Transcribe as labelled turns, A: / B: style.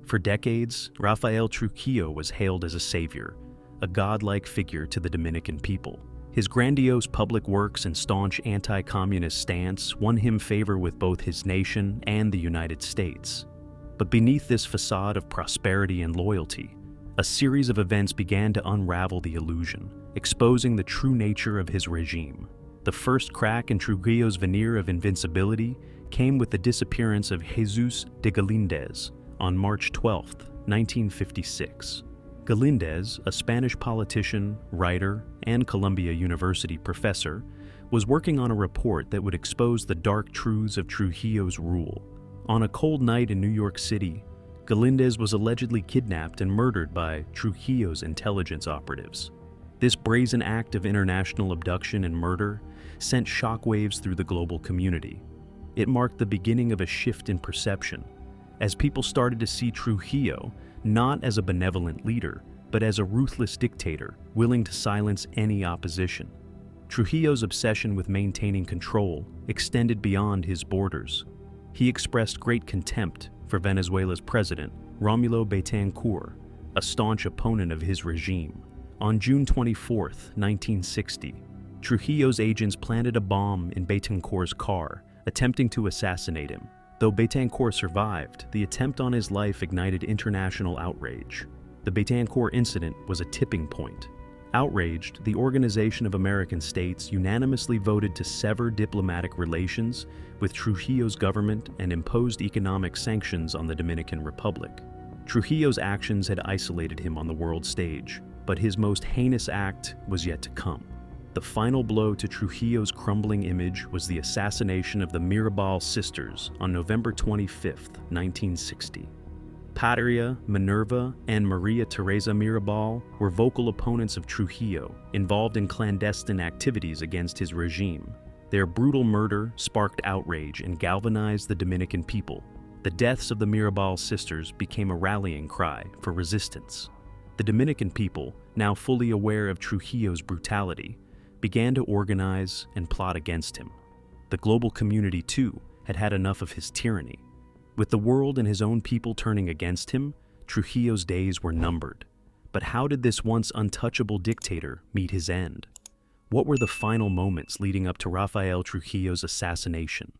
A: For decades, Rafael Trujillo was hailed as a savior, a godlike figure to the Dominican people. His grandiose public works and staunch anti-communist stance won him favor with both his nation and the United States. But beneath this facade of prosperity and loyalty, a series of events began to unravel the illusion, exposing the true nature of his regime. The first crack in Trujillo's veneer of invincibility came with the disappearance of Jesús de Galíndez on March 12, 1956. Galíndez, a Spanish politician, writer, and Columbia University professor, was working on a report that would expose the dark truths of Trujillo's rule. On a cold night in New York City, Galíndez was allegedly kidnapped and murdered by Trujillo's intelligence operatives. This brazen act of international abduction and murder sent shockwaves through the global community. It marked the beginning of a shift in perception, as people started to see Trujillo not as a benevolent leader, but as a ruthless dictator willing to silence any opposition. Trujillo's obsession with maintaining control extended beyond his borders. He expressed great contempt for Venezuela's president, Rómulo Betancourt, a staunch opponent of his regime. On June 24, 1960, Trujillo's agents planted a bomb in Betancourt's car, attempting to assassinate him. Though Betancourt survived, the attempt on his life ignited international outrage. The Betancourt incident was a tipping point. Outraged, the Organization of American States unanimously voted to sever diplomatic relations with Trujillo's government and imposed economic sanctions on the Dominican Republic. Trujillo's actions had isolated him on the world stage, but his most heinous act was yet to come. The final blow to Trujillo's crumbling image was the assassination of the Mirabal Sisters on November 25, 1960. Patria, Minerva, and Maria Teresa Mirabal were vocal opponents of Trujillo, involved in clandestine activities against his regime. Their brutal murder sparked outrage and galvanized the Dominican people. The deaths of the Mirabal sisters became a rallying cry for resistance. The Dominican people, now fully aware of Trujillo's brutality, began to organize and plot against him. The global community, too, had had enough of his tyranny. With the world and his own people turning against him, Trujillo's days were numbered. But how did this once untouchable dictator meet his end? What were the final moments leading up to Rafael Trujillo's assassination?